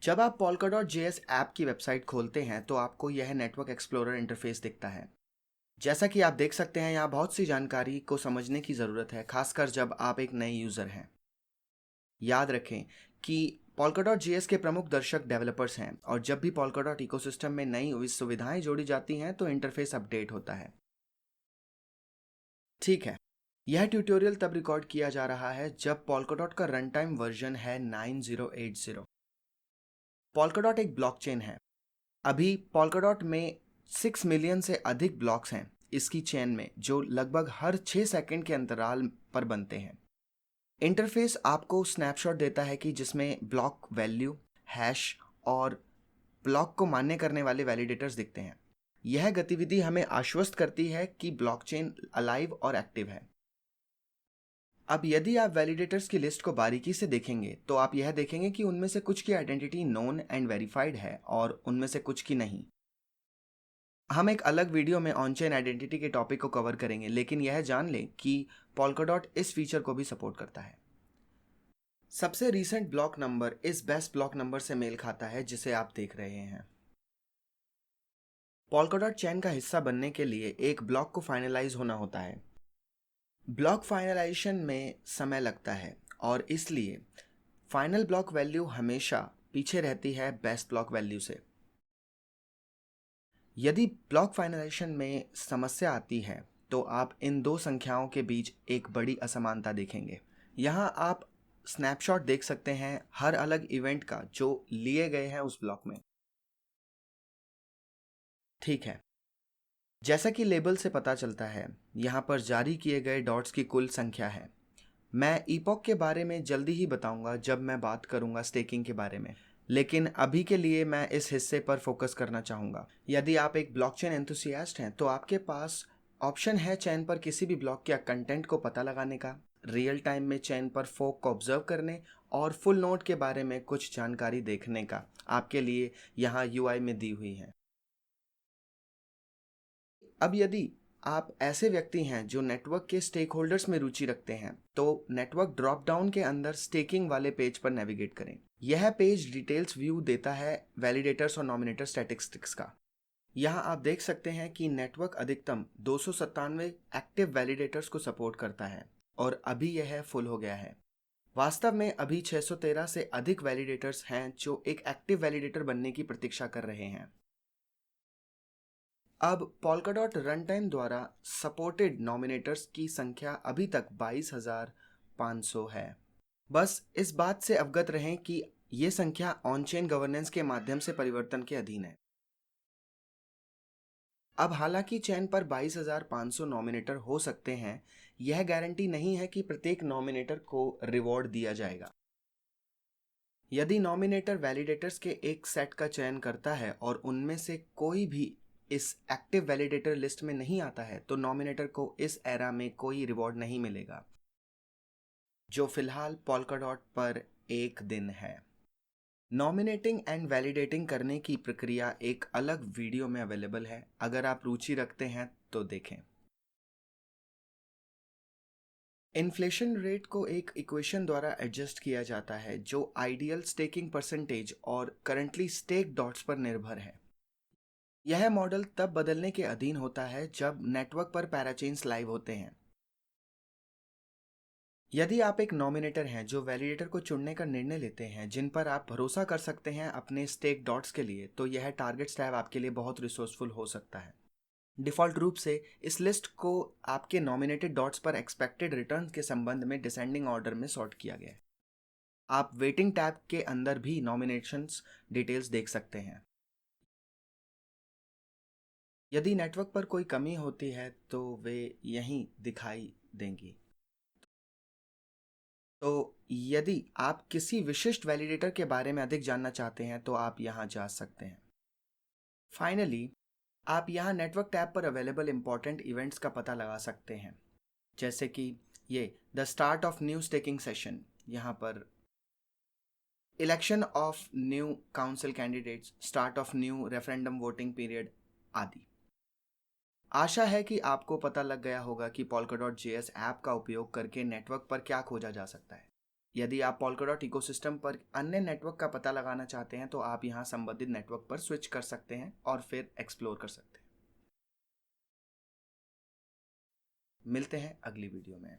जब आप polka.js app की वेबसाइट खोलते हैं तो आपको यह नेटवर्क एक्सप्लोरर इंटरफेस दिखता है। जैसा कि आप देख सकते हैं, यहाँ बहुत सी जानकारी को समझने की ज़रूरत है, खासकर जब आप एक नए यूज़र हैं। याद रखें कि polka.js के प्रमुख दर्शक डेवलपर्स हैं और जब भी polka.dot इकोसिस्टम में नई सुविधाएं जोड़ी जाती हैं तो इंटरफेस अपडेट होता है। ठीक है, यह ट्यूटोरियल तब रिकॉर्ड किया जा रहा है जब polka.dot का रन टाइम वर्जन है 9080। polka.dot एक ब्लॉकचेन है। अभी polka.dot में 6 मिलियन से अधिक ब्लॉक्स हैं इसकी चेन में, जो लगभग हर 6 सेकंड के अंतराल पर बनते हैं। इंटरफेस आपको स्नैपशॉट देता है कि जिसमें ब्लॉक वैल्यू, हैश और ब्लॉक को मान्य करने वाले वैलिडेटर्स दिखते हैं। यह गतिविधि हमें आश्वस्त करती है कि ब्लॉकचेन अलाइव और एक्टिव है। अब यदि आप वैलिडेटर्स की लिस्ट को बारीकी से देखेंगे तो आप यह देखेंगे कि उनमें से कुछ की आइडेंटिटी नोन एंड वेरीफाइड है और उनमें से कुछ की नहीं। हम एक अलग वीडियो में ऑन चेन आइडेंटिटी के टॉपिक को कवर करेंगे, लेकिन यह जान लें कि polka.dot इस फीचर को भी सपोर्ट करता है। सबसे रीसेंट ब्लॉक नंबर इस बेस्ट ब्लॉक नंबर से मेल खाता है जिसे आप देख रहे हैं। polka.dot चेन का हिस्सा बनने के लिए एक ब्लॉक को फाइनलाइज होना होता है। ब्लॉक फाइनलाइजेशन में समय लगता है और इसलिए फाइनल ब्लॉक वैल्यू हमेशा पीछे रहती है बेस्ट ब्लॉक वैल्यू से। यदि ब्लॉक फाइनलाइजेशन में समस्या आती है तो आप इन दो संख्याओं के बीच एक बड़ी असमानता देखेंगे। यहाँ आप स्नैपशॉट देख सकते हैं हर अलग इवेंट का जो लिए गए हैं उस ब्लॉक में। ठीक है, जैसा कि लेबल से पता चलता है, यहाँ पर जारी किए गए डॉट्स की कुल संख्या है। मैं ईपॉक के बारे में जल्दी ही बताऊंगा जब मैं बात करूंगा स्टेकिंग के बारे में, लेकिन अभी के लिए मैं इस हिस्से पर फोकस करना चाहूंगा। यदि आप एक ब्लॉकचेन एंथुसियास्ट हैं तो आपके पास ऑप्शन है चेन पर किसी भी ब्लॉक या कंटेंट को पता लगाने का, रियल टाइम में चेन पर फोक को ऑब्जर्व करने और फुल नोड के बारे में कुछ जानकारी देखने का आपके लिए यहाँ यूआई में दी हुई है। अब यदि आप ऐसे व्यक्ति हैं जो नेटवर्क के स्टेक होल्डर्स में रुचि रखते हैं तो नेटवर्क ड्रॉप डाउन के अंदर स्टेकिंग वाले पेज पर नेविगेट करें। यह पेज डिटेल्स व्यू देता है वैलिडेटर्स और नॉमिनेटर स्टैटिस्टिक्स का। यहाँ आप देख सकते हैं कि नेटवर्क अधिकतम 297 एक्टिव वैलिडेटर्स को सपोर्ट करता है और अभी यह फुल हो गया है। वास्तव में अभी 613 से अधिक वैलिडेटर्स हैं जो एक एक्टिव वैलिडेटर बनने की प्रतीक्षा कर रहे हैं। अब polka.dot रन टाइम द्वारा सपोर्टेड नॉमिनेटर्स की संख्या अभी तक 22,500 है। बस इस बात से अवगत रहें कि ये संख्या ऑन चेन गवर्नेंस के माध्यम से परिवर्तन के अधीन है। अब हालांकि चेन पर 22,500 नॉमिनेटर हो सकते हैं, यह गारंटी नहीं है कि प्रत्येक नॉमिनेटर को रिवॉर्ड दिया जाएगा। यदि नॉमिनेटर वैलिडेटर्स के एक सेट का चयन करता है और उनमें से कोई भी इस एक्टिव वैलिडेटर लिस्ट में नहीं आता है तो नॉमिनेटर को इस एरा में कोई रिवॉर्ड नहीं मिलेगा, जो फिलहाल polka.dot पर 1 दिन है। नॉमिनेटिंग एंड वैलिडेटिंग करने की प्रक्रिया एक अलग वीडियो में अवेलेबल है, अगर आप रुचि रखते हैं तो देखें। इन्फ्लेशन रेट को एक इक्वेशन द्वारा एडजस्ट किया जाता है जो आइडियल स्टेकिंग परसेंटेज और करंटली स्टेक डॉट्स पर निर्भर है। यह मॉडल तब बदलने के अधीन होता है जब नेटवर्क पर पैराचेन्स लाइव होते हैं। यदि आप एक नॉमिनेटर हैं जो वैलिडेटर को चुनने का निर्णय लेते हैं जिन पर आप भरोसा कर सकते हैं अपने स्टेक डॉट्स के लिए, तो यह टारगेट टैब आपके लिए बहुत रिसोर्सफुल हो सकता है। डिफ़ॉल्ट रूप से इस लिस्ट को आपके नॉमिनेटेड डॉट्स पर एक्सपेक्टेड रिटर्न्स के संबंध में डिसेंडिंग ऑर्डर में सॉर्ट किया गया है। आप वेटिंग टैब के अंदर भी नॉमिनेशंस डिटेल्स देख सकते हैं। यदि नेटवर्क पर कोई कमी होती है तो वे यहीं दिखाई देंगी। तो यदि आप किसी विशिष्ट वैलिडेटर के बारे में अधिक जानना चाहते हैं तो आप यहाँ जा सकते हैं। फाइनली, आप यहाँ नेटवर्क टैब पर अवेलेबल इंपॉर्टेंट इवेंट्स का पता लगा सकते हैं, जैसे कि ये the start of new staking session, यहाँ पर election of new council candidates, start of new referendum voting period आदि। आशा है कि आपको पता लग गया होगा कि polka.js ऐप का उपयोग करके नेटवर्क पर क्या खोजा जा सकता है। यदि आप Polkadot इकोसिस्टम पर अन्य नेटवर्क का पता लगाना चाहते हैं तो आप यहाँ संबंधित नेटवर्क पर स्विच कर सकते हैं और फिर एक्सप्लोर कर सकते हैं। मिलते हैं अगली वीडियो में।